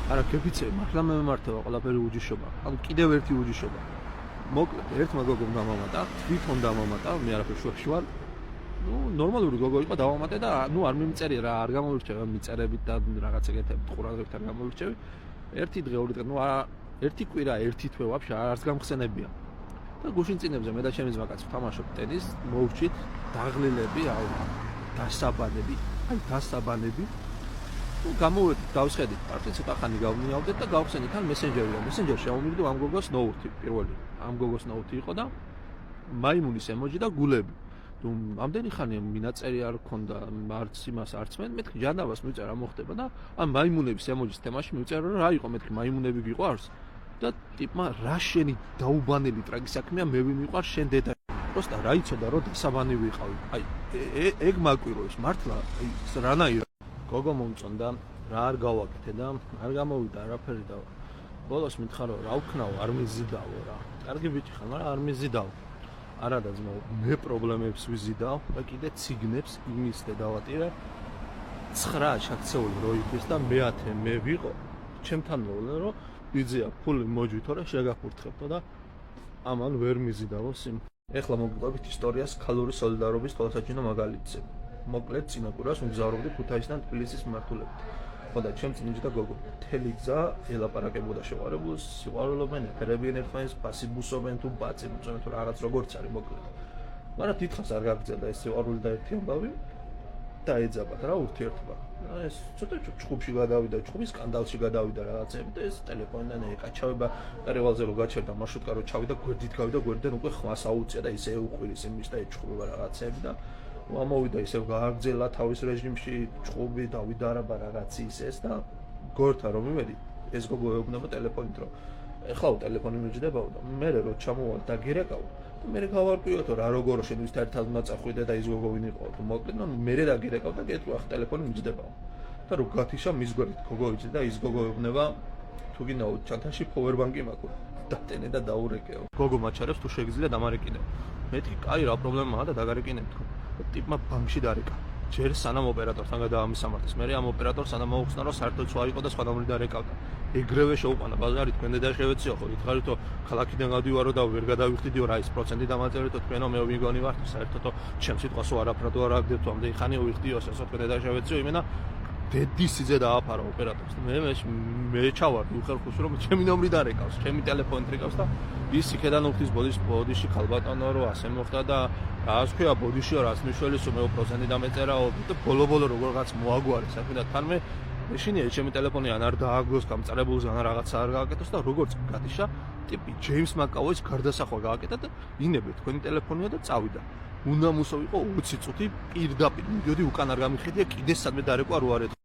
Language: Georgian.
არა გეფიცე, მართლა მე მემართება ყველაფერი უჯიშობა. ანუ კიდევ ერთი უჯიშობა. მოკლედ, ერთმა გოგომ დამამატა, თვითონ დამამატა, მე არაფერ შუაში ვარ. ნუ ნორმალური გოგო იყო დავამატე და ნუ არ მიმწერია რა, არ გამოვირჩევი მიწერებით და რაღაც ეგეთებით ყურადღებთან გამოვირჩევი. ერთი დღე, ორი დღე, ნუ ერთი კვირა, ერთი თვე ვაფშე არც გამხსენებია. და გუშინ წინებზე მე და ჩემი ძმაკაცი ვთამაშობ ტენის, მოვჭით დაღლილები, დასაბანები, დასაბანები. ნუ გამოვედით, დავსხედით, პარტი ცოტა ხანი გავნიავდეთ და გავხსენით ან მესენჯერიდან. მესენჯერში ამოვიდო ამ გოგოს ნოუთი პირველი. ამ გოგოს ნოუთი იყო და მაიმუნის ემოჯი და გულები. თუ ამდენი ხანი მინაწერი არ ქონდა, არც იმას არც მე, მეთქი ჯანდაბას მივწერა რა მოხდება და ამ მაიმუნების ემოჯის თემაში მივწერა რომ რა იყო, მეთქი მაიმუნები გიყვარს და ტიპმა რა შენი დაუბანელი ტრაგი საქმეა, მე ვინ ვიყარ შენ დედა. პროსტა რა იცოდა რომ დასაბანი ვიყავი. აი ეგ მაკვირვებს მართლა, აი რანაირად გოგო მომწონდა, რა არ გავაკეთე და არ გამოვიდა არაფერი და ბოლოს მითხარ რომ რა ვქნაო, არ მიზიდაო რა. კარგი ბიჭი ხარ, მაგრამ არ მიზიდაო. არა და ძმაო, მე პრობლემებს ვიზიდავ და კიდე ციგნებს იმის და დავატირე. 9 შაქცეული რო იქეს და მე-10 მე ვიყო. ჩემთან მოვლენ რომ იზია ფული მოჯვითო რა შეგაფურთხებდო და ამან ვერ მიზიდავო სიმ. ეხლა მოგიყვებით ისტორიას ქალური სოლიდარობის თვალსაჩინო მაგალითზე. მოკლედ წინა კვირას ვმგზავრობდი ქუთაისიდან თბილისის მიმართულებით. ხო და ჩემ წინ იჯდა გოგო. მთელი გზა ელაპარაკებოდა შეყვარებულს, სიყვარულობენ, ეფერებიან ერთმანეთს, ბასიბუსობენ თუ ბაწი უწევენ თუ რაღაც როგორც არის მოკლედ. მაგრამ დიდხანს არ გაგრძელდა ეს სიყვარული და ერთი ამბავი და ეძაბათ რა ურთიერთობა. ეს ცოტა ჩხუბში გადავიდა, ჩხუბის სკანდალში გადავიდა რაღაცები და ეს ტელეფონიდან ეკაჩავება პერივალზე რო გაჩერდა მარშრუტკა რო ჩავიდა, გვერდით გავიდა, გვერდიდან უკვე ხმას აუწია და ისე უყვილის იმის და ეჩხუბება რაღაცები და ამოვიდა ისევ გააგრძელა თავის რეჟიმში ჩხუბი დავიდა არაბა რაღაცი ისეს და გორთა რომ იმედი ეს გოგო ეუბნება ტელეფონით რომ ეხლა ტელეფონი მიჯდებაო და მე რო ჩამოვალ და გირეკავ და მე გავარკვიოთ რა როგორ შენ ვის ერთად უნდა წახვიდე და ის გოგო ვინ იყო თუ მოკლედ ნუ მე რა გირეკავ და გეტყვი ახლა ტელეფონი მიჯდებაო და რო გათიშა მის გვერდით გოგო იჯდა და ის გოგო ეუბნება თუ გინდაო ჩანთაში პოვერბანკი მაქვს დატენე და დაურეკეო გოგო მაჩარებს თუ შეგიძლია დამარეკინე მეთქი კაი რა პრობლემაა და დაგარეკინებ თქო ტიპმა ბანკში დარეკა ჯერ სანამ ოპერატორთან გადაამისამართეს მე ამ ოპერატორს სანამ მოუხსნა რომ საერთოდ სხვა იყო და სხვადასხვა დარეკავდა ეგრევე შეუყვანა ბაზარი თქვენ და შევეციო ხო ითხარითო ქალაქიდან გადივარო და ვერ გადავიხდიდიო რა ის პროცენტი დამაწერეთო თქვენო მე ვიგონი ვარ საერთოდო ჩემ სიტყვასო არაფრად არ აგდებთ ამდენი ხანი ვიხდიო ასე თქვენ და შევეციო იმენა დედისიძე დააფარა ოპერატორს მე ჩავარ უხერხუში რომ ჩემი ნომრი დარეკავს ჩემი ტელეფონით რეკავს და ის იქედან უხდის ბოდიში ხალბატონო რომ ასე მოხდა და რა თქვია ბოდიშიო რაც მიშველისო მე პროცენტი დამეწერაო და ბოლო როგორღაც მოაგვარი საქმე და თან მე ეშინია ჩემი ტელეფონი ან არ დააგოს გამწარებულზე ან რაღაცა არ გააკეთოს და როგორც გათიშა ტიპი ჯეიმს მაკავოის გარდასახვა გააკეთა და ინებე თქვენი ტელეფონია და წავიდა უნდა მოსავიყო 20 წუთი პირდაპირ მიდიოდი უკან არ გამიხედია კიდე სადმე დარეკვა რო არ